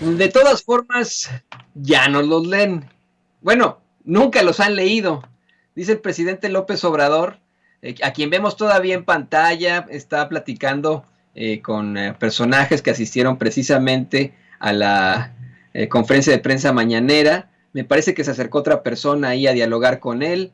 De todas formas, ya no los leen. Bueno, nunca los han leído. Dice el presidente López Obrador, a quien vemos todavía en pantalla, está platicando con personajes que asistieron precisamente a la conferencia de prensa mañanera. Me parece que se acercó otra persona ahí a dialogar con él.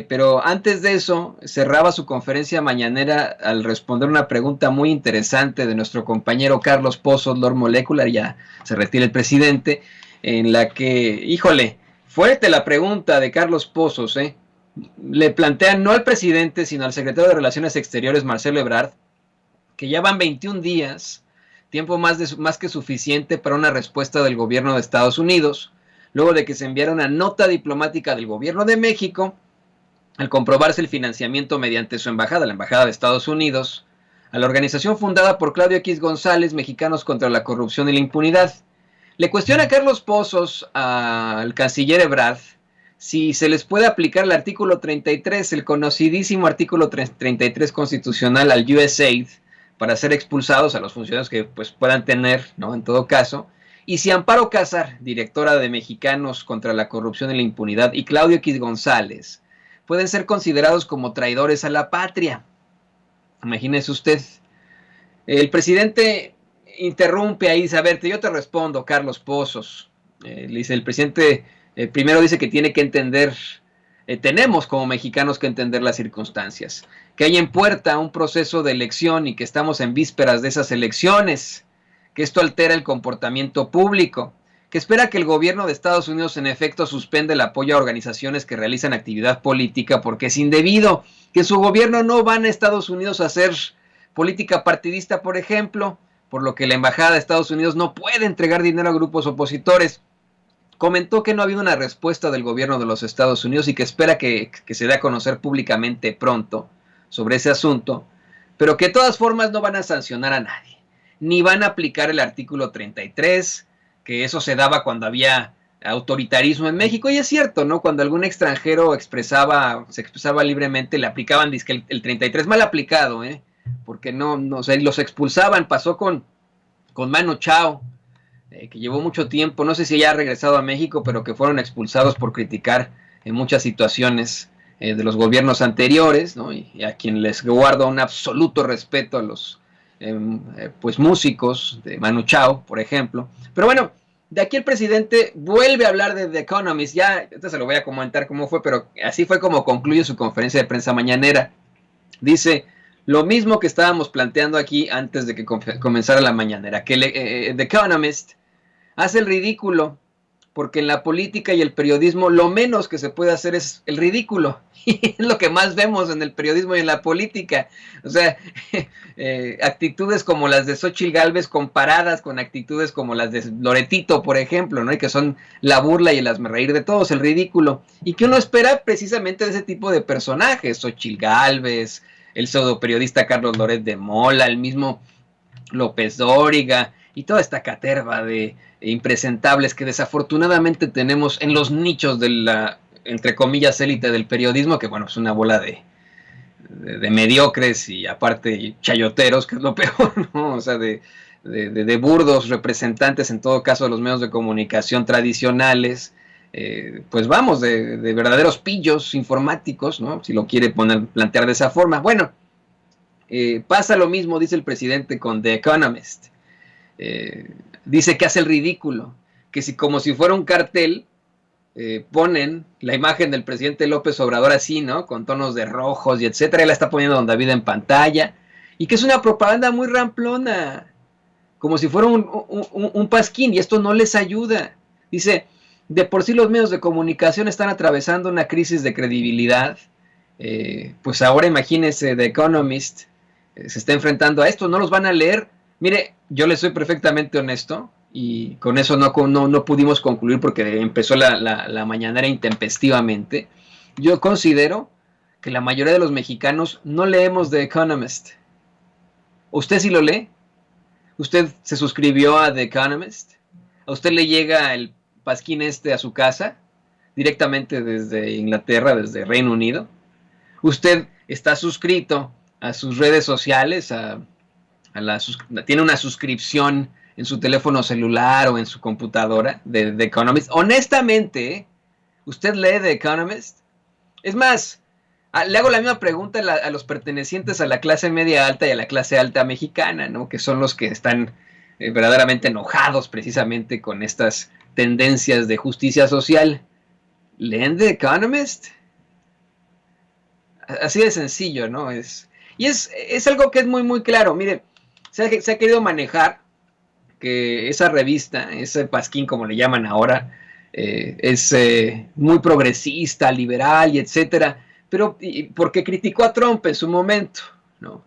Pero antes de eso, cerraba su conferencia mañanera al responder una pregunta muy interesante de nuestro compañero Carlos Pozos, Lord Molecular, ya se retira el presidente, en la que, híjole, fuerte la pregunta de Carlos Pozos, le plantean no al presidente, sino al secretario de Relaciones Exteriores, Marcelo Ebrard, que ya van 21 días, tiempo más que suficiente para una respuesta del gobierno de Estados Unidos, luego de que se enviara una nota diplomática del gobierno de México al comprobarse el financiamiento mediante su embajada, la Embajada de Estados Unidos, a la organización fundada por Claudio X González, Mexicanos contra la Corrupción y la Impunidad. Le cuestiona a Carlos Pozos, al canciller Ebrard, si se les puede aplicar el artículo 33, el conocidísimo artículo 33 constitucional al USAID, para ser expulsados a los funcionarios que pues, puedan tener, ¿no? En todo caso. Y si Amparo Cázar, directora de Mexicanos contra la Corrupción y la Impunidad, y Claudio X González, pueden ser considerados como traidores a la patria. Imagínese usted. El presidente interrumpe ahí, dice, a ver, yo te respondo, Carlos Pozos. Le dice, el presidente primero dice que tiene que entender, tenemos como mexicanos que entender las circunstancias, que hay en puerta un proceso de elección y que estamos en vísperas de esas elecciones, que esto altera el comportamiento público, que espera que el gobierno de Estados Unidos en efecto suspenda el apoyo a organizaciones que realizan actividad política porque es indebido, que su gobierno no van a Estados Unidos a hacer política partidista, por ejemplo, por lo que la Embajada de Estados Unidos no puede entregar dinero a grupos opositores. Comentó que no ha habido una respuesta del gobierno de los Estados Unidos y que espera que se dé a conocer públicamente pronto sobre ese asunto, pero que de todas formas no van a sancionar a nadie, ni van a aplicar el artículo 33, que eso se daba cuando había autoritarismo en México, y es cierto, ¿no? Cuando algún extranjero se expresaba libremente, le aplicaban el 33 mal aplicado, porque no, o sea, los expulsaban, pasó con Manu Chao, que llevó mucho tiempo, no sé si ya ha regresado a México, pero que fueron expulsados por criticar en muchas situaciones de los gobiernos anteriores, ¿no? Y a quien les guardo un absoluto respeto a los pues músicos de Manu Chao, por ejemplo. Pero bueno, de aquí el presidente vuelve a hablar de The Economist, ya se lo voy a comentar cómo fue, pero así fue como concluye su conferencia de prensa mañanera. Dice, lo mismo que estábamos planteando aquí antes de que comenzara la mañanera, que The Economist hace el ridículo, porque en la política y el periodismo lo menos que se puede hacer es el ridículo. Y es lo que más vemos en el periodismo y en la política. O sea, actitudes como las de Xochitl Gálvez comparadas con actitudes como las de Loretito, por ejemplo, ¿no? Y que son la burla y el hazmerreír de todos, el ridículo. Y que uno espera precisamente de ese tipo de personajes. Xochitl Gálvez, el pseudoperiodista Carlos Loret de Mola, el mismo López Dóriga y toda esta caterva de impresentables que desafortunadamente tenemos en los nichos de la, entre comillas, élite del periodismo, que bueno, es una bola de mediocres y aparte chayoteros, que es lo peor, ¿no? O sea, de burdos representantes en todo caso de los medios de comunicación tradicionales, pues vamos, de verdaderos pillos informáticos, ¿no? Si lo quiere plantear de esa forma. Bueno, pasa lo mismo, dice el presidente, con The Economist. Dice que hace el ridículo, que si como si fuera un cartel, ponen la imagen del presidente López Obrador así, ¿no? Con tonos de rojos y etcétera, y la está poniendo Don David en pantalla, y que es una propaganda muy ramplona, como si fuera un pasquín, y esto no les ayuda. Dice, de por sí los medios de comunicación están atravesando una crisis de credibilidad, pues ahora imagínense The Economist, se está enfrentando a esto, no los van a leer. Mire, yo le soy perfectamente honesto y con eso no pudimos concluir porque empezó la mañanera intempestivamente. Yo considero que la mayoría de los mexicanos no leemos The Economist. ¿Usted sí lo lee? ¿Usted se suscribió a The Economist? ¿A usted le llega el pasquín este a su casa directamente desde Inglaterra, desde Reino Unido? ¿Usted está suscrito a sus redes sociales, tiene una suscripción en su teléfono celular o en su computadora de The Economist. Honestamente, ¿usted lee The Economist? Es más, le hago la misma pregunta a los pertenecientes a la clase media alta y a la clase alta mexicana, ¿no? Que son los que están verdaderamente enojados precisamente con estas tendencias de justicia social. ¿Leen The Economist? Así de sencillo, ¿no? Y es algo que es muy, muy claro. Mire, se ha querido manejar que esa revista, ese pasquín como le llaman ahora, es muy progresista, liberal y etcétera, pero porque criticó a Trump en su momento, ¿no?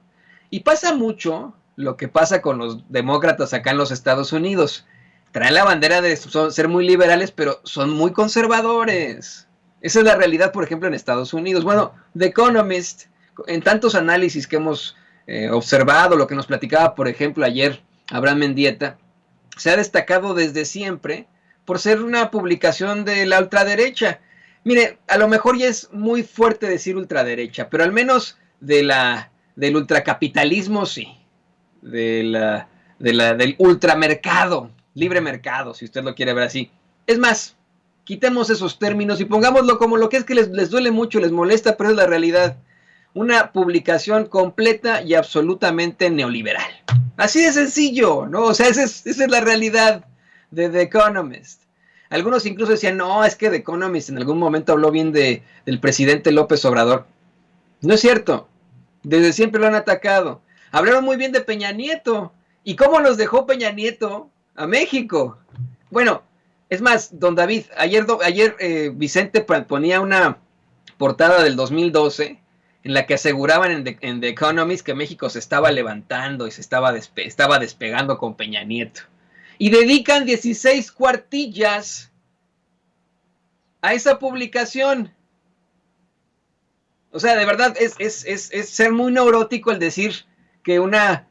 Y pasa mucho lo que pasa con los demócratas acá en los Estados Unidos. Traen la bandera de ser muy liberales, pero son muy conservadores. Esa es la realidad, por ejemplo, en Estados Unidos. Bueno, The Economist, en tantos análisis que hemos observado, lo que nos platicaba, por ejemplo, ayer Abraham Mendieta, se ha destacado desde siempre por ser una publicación de la ultraderecha. Mire, a lo mejor ya es muy fuerte decir ultraderecha, pero al menos del ultracapitalismo sí, del ultramercado, libre mercado, si usted lo quiere ver así. Es más, quitemos esos términos y pongámoslo como lo que es que les duele mucho, les molesta, pero es la realidad. Una publicación completa y absolutamente neoliberal. Así de sencillo, ¿no? O sea, esa es la realidad de The Economist. Algunos incluso decían, no, es que The Economist en algún momento habló bien del presidente López Obrador. No es cierto. Desde siempre lo han atacado. Hablaron muy bien de Peña Nieto. ¿Y cómo nos dejó Peña Nieto a México? Bueno, es más, don David, ayer Vicente ponía una portada del 2012 en la que aseguraban en The Economist que México se estaba levantando y se estaba despegando con Peña Nieto. Y dedican 16 cuartillas a esa publicación. O sea, de verdad es ser muy neurótico el decir que una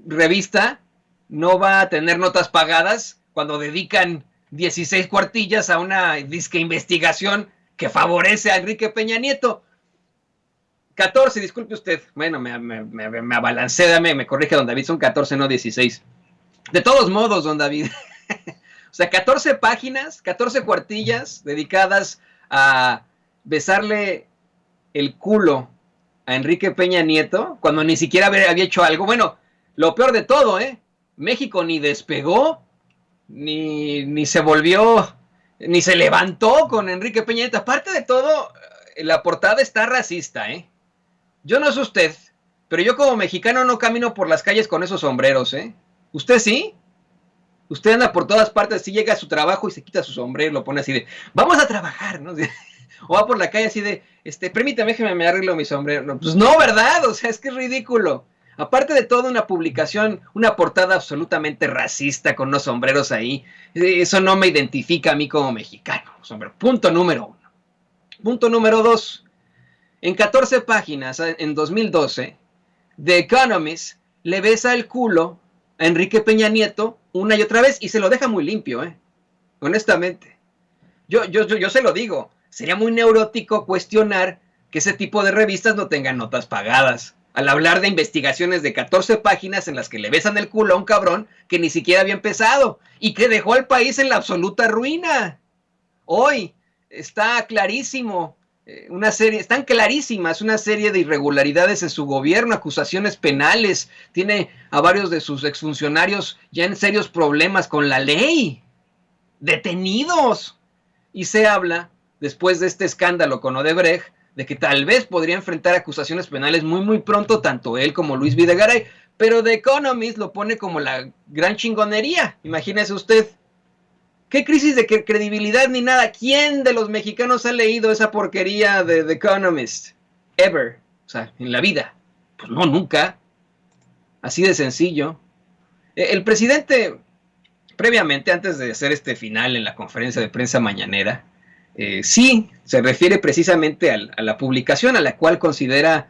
revista no va a tener notas pagadas cuando dedican 16 cuartillas a una disque investigación que favorece a Enrique Peña Nieto. 14, disculpe usted. Bueno, me abalancé, me corrige don David, son 14, no 16. De todos modos, don David. O sea, 14 páginas, 14 cuartillas dedicadas a besarle el culo a Enrique Peña Nieto, cuando ni siquiera había hecho algo. Bueno, lo peor de todo, México ni despegó, ni se volvió, ni se levantó con Enrique Peña Nieto. Aparte de todo, la portada está racista, Yo no sé usted, pero yo como mexicano no camino por las calles con esos sombreros, ¿Usted sí? Usted anda por todas partes, sí llega a su trabajo y se quita su sombrero, lo pone así de, vamos a trabajar, ¿no? O va por la calle así de, permítame, déjeme me arreglo mi sombrero. No, pues no, ¿verdad? O sea, es que es ridículo. Aparte de todo, una publicación, una portada absolutamente racista con unos sombreros ahí, eso no me identifica a mí como mexicano. Punto número 1. Punto número 2. En 14 páginas, en 2012, The Economist le besa el culo a Enrique Peña Nieto una y otra vez y se lo deja muy limpio, honestamente. Yo se lo digo, sería muy neurótico cuestionar que ese tipo de revistas no tengan notas pagadas. Al hablar de investigaciones de 14 páginas en las que le besan el culo a un cabrón que ni siquiera había empezado y que dejó al país en la absoluta ruina. Hoy está clarísimo, están clarísimas una serie de irregularidades en su gobierno, acusaciones penales, tiene a varios de sus exfuncionarios ya en serios problemas con la ley, detenidos. Y se habla, después de este escándalo con Odebrecht, de que tal vez podría enfrentar acusaciones penales muy, muy pronto, tanto él como Luis Videgaray. Pero The Economist lo pone como la gran chingonería. Imagínese usted. ¿Qué crisis de credibilidad ni nada? ¿Quién de los mexicanos ha leído esa porquería de The Economist? Ever. O sea, en la vida. Pues no, nunca. Así de sencillo. El presidente, previamente, antes de hacer este final en la conferencia de prensa mañanera, sí se refiere precisamente a la publicación, a la cual considera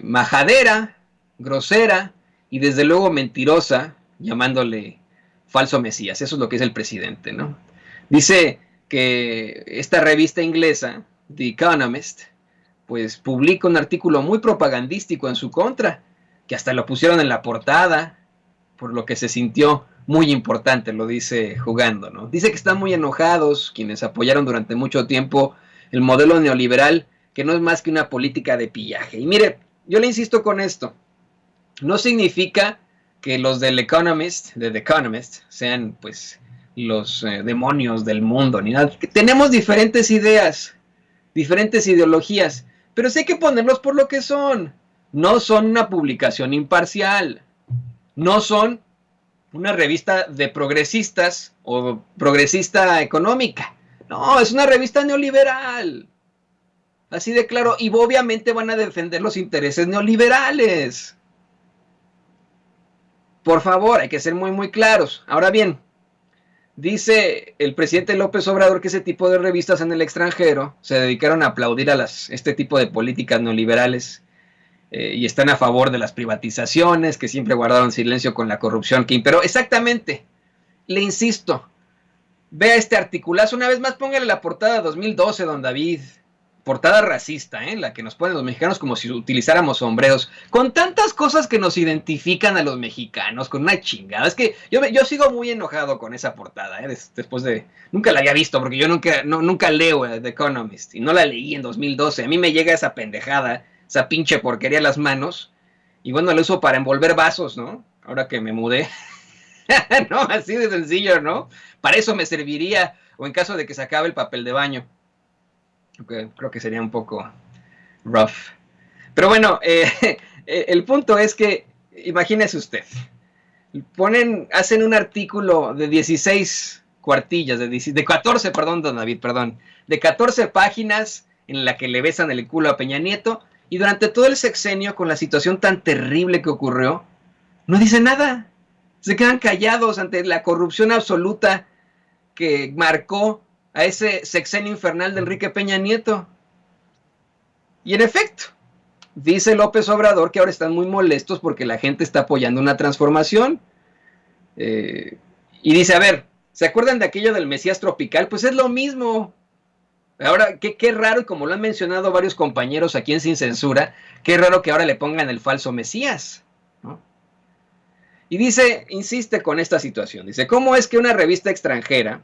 majadera, grosera y desde luego mentirosa, llamándole falso mesías. Eso es lo que es el presidente, ¿no? Dice que esta revista inglesa, The Economist, pues publica un artículo muy propagandístico en su contra, que hasta lo pusieron en la portada, por lo que se sintió muy importante, lo dice jugando, ¿no? Dice que están muy enojados quienes apoyaron durante mucho tiempo el modelo neoliberal, que no es más que una política de pillaje. Y mire, yo le insisto con esto, no significa que los del Economist, de The Economist, sean pues los demonios del mundo, ni nada. Tenemos diferentes ideas, diferentes ideologías, pero sí hay que ponerlos por lo que son. No son una publicación imparcial, no son una revista de progresistas o progresista económica. No, es una revista neoliberal. Así de claro. Y obviamente van a defender los intereses neoliberales. Por favor, hay que ser muy, muy claros. Ahora bien, dice el presidente López Obrador que ese tipo de revistas en el extranjero se dedicaron a aplaudir a este tipo de políticas neoliberales y están a favor de las privatizaciones, que siempre guardaron silencio con la corrupción que imperó. Exactamente, le insisto, vea este articulazo, una vez más póngale la portada 2012, don David, portada racista, la que nos ponen los mexicanos como si utilizáramos sombreros, con tantas cosas que nos identifican a los mexicanos, con una chingada. Es que yo sigo muy enojado con esa portada, después de, nunca la había visto, porque yo nunca leo The Economist, y no la leí en 2012, a mí me llega esa pendejada, esa pinche porquería a las manos, y bueno, lo uso para envolver vasos, ¿no? Ahora que me mudé. No, así de sencillo, ¿no? Para eso me serviría, o en caso de que se acabe el papel de baño. Okay, creo que sería un poco rough. Pero bueno, el punto es que, imagínese usted, hacen un artículo de 16 cuartillas, de 14, perdón, don David, perdón, de 14 páginas en la que le besan el culo a Peña Nieto, y durante todo el sexenio, con la situación tan terrible que ocurrió, no dice nada. Se quedan callados ante la corrupción absoluta que marcó a ese sexenio infernal de Enrique Peña Nieto. Y en efecto, dice López Obrador que ahora están muy molestos porque la gente está apoyando una transformación. Y dice, a ver, ¿se acuerdan de aquello del Mesías tropical? Pues es lo mismo. Ahora, qué raro, y como lo han mencionado varios compañeros aquí en Sin Censura, qué raro que ahora le pongan el falso Mesías, ¿no? Y dice, insiste con esta situación, dice, ¿cómo es que una revista extranjera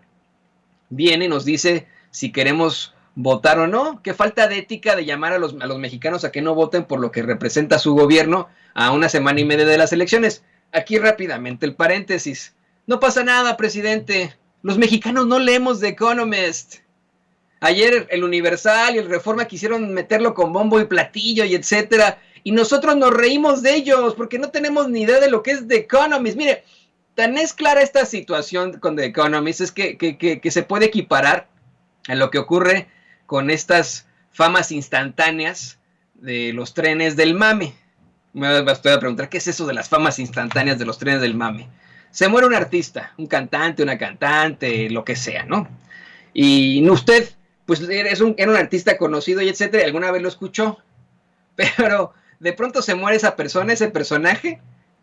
viene y nos dice si queremos votar o no? Qué falta de ética de llamar a los mexicanos a que no voten por lo que representa su gobierno a una semana y media de las elecciones. Aquí rápidamente el paréntesis. No pasa nada, presidente. Los mexicanos no leemos The Economist. Ayer el Universal y el Reforma quisieron meterlo con bombo y platillo y etcétera. Y nosotros nos reímos de ellos porque no tenemos ni idea de lo que es The Economist. Mire, tan es clara esta situación con The Economist, es que se puede equiparar a lo que ocurre con estas famas instantáneas de los trenes del mame. Me estoy a preguntar, ¿qué es eso de las famas instantáneas de los trenes del mame? Se muere un artista, un cantante, una cantante, lo que sea, ¿no? Y usted, pues era un artista conocido y etcétera, y alguna vez lo escuchó, pero de pronto se muere esa persona, ese personaje,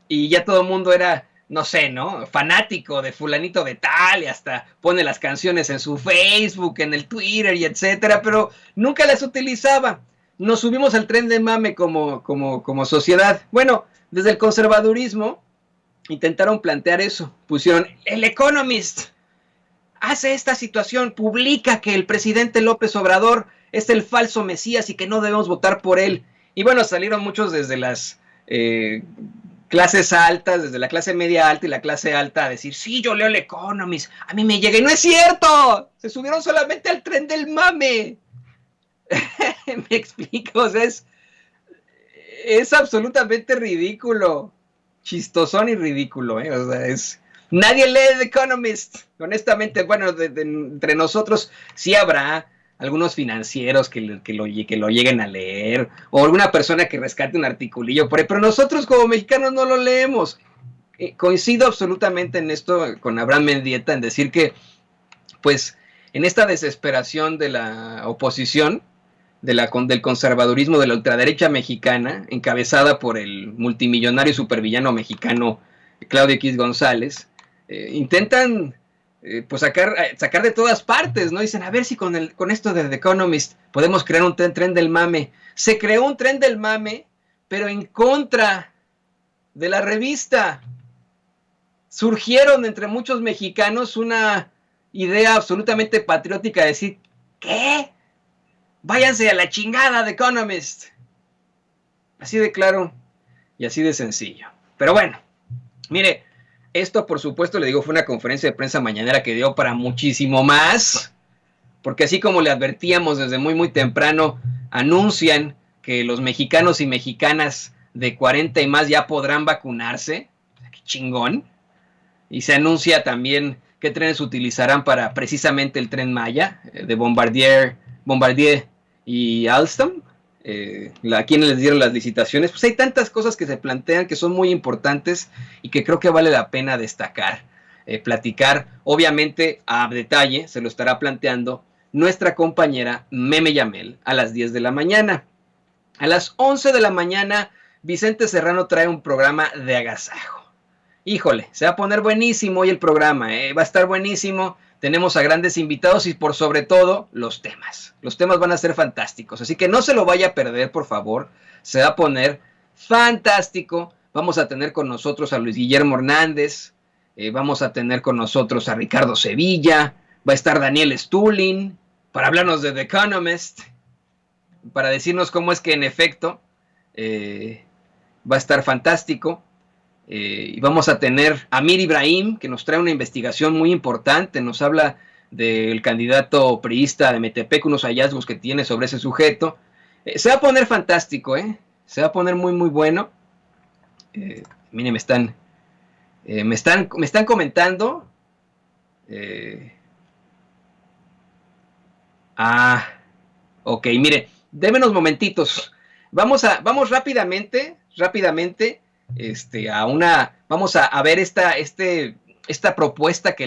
y ya todo el mundo era, no sé, ¿no? Fanático de fulanito de tal, y hasta pone las canciones en su Facebook, en el Twitter y etcétera, pero nunca las utilizaba. Nos subimos al tren de mame como sociedad. Bueno, desde el conservadurismo intentaron plantear eso. Pusieron, el Economist hace esta situación, publica que el presidente López Obrador es el falso Mesías y que no debemos votar por él. Y bueno, salieron muchos desde las clases altas, desde la clase media alta y la clase alta a decir, sí, yo leo el Economist, a mí me llega, y no es cierto, se subieron solamente al tren del mame. Me explico, o sea, es absolutamente ridículo, chistosón y ridículo, o sea, nadie lee The Economist, honestamente. Bueno, entre nosotros sí habrá algunos financieros que lo lleguen a leer, o alguna persona que rescate un articulillo por ahí, pero nosotros como mexicanos no lo leemos. Coincido absolutamente en esto con Abraham Mendieta, en decir que, pues, en esta desesperación de la oposición, del conservadurismo, de la ultraderecha mexicana, encabezada por el multimillonario supervillano mexicano Claudio X González, intentan pues sacar de todas partes, ¿no? Dicen, a ver si con esto de The Economist podemos crear un tren del mame. Se creó un tren del mame, pero en contra de la revista. surgieron entre muchos mexicanos una idea absolutamente patriótica de decir, ¿qué? Váyanse a la chingada de Economist. Así de claro y así de sencillo. Pero bueno, mire, esto por supuesto, le digo, fue una conferencia de prensa mañanera que dio para muchísimo más, porque así como le advertíamos desde muy temprano, anuncian que los mexicanos y mexicanas de 40 y más ya podrán vacunarse. ¡Qué chingón! Y se anuncia también qué trenes utilizarán para precisamente el Tren Maya, de Bombardier y Alstom, a quienes les dieron las licitaciones. Pues hay tantas cosas que se plantean que son muy importantes y que creo que vale la pena destacar, platicar. Obviamente a detalle se lo estará planteando nuestra compañera Meme Yamel a las 10 de la mañana. A las 11 de la mañana, Vicente Serrano trae un programa de agasajo. Híjole, se va a poner buenísimo hoy el programa, va a estar buenísimo. Tenemos a grandes invitados y por sobre todo los temas. Los temas van a ser fantásticos, así que no se lo vaya a perder, por favor. Se va a poner fantástico. Vamos a tener con nosotros a Luis Guillermo Hernández, vamos a tener con nosotros a Ricardo Sevilla, va a estar Daniel Stulin para hablarnos de The Economist, para decirnos cómo es que en efecto va a estar fantástico. Y vamos a tener a Mir Ibrahim, que nos trae una investigación muy importante, nos habla del candidato priista de Metepec, unos hallazgos que tiene sobre ese sujeto. Se va a poner fantástico, se va a poner muy bueno. Miren, me están comentando. Ok, mire, déme unos momentitos. Vamos rápidamente, vamos a ver esta propuesta que le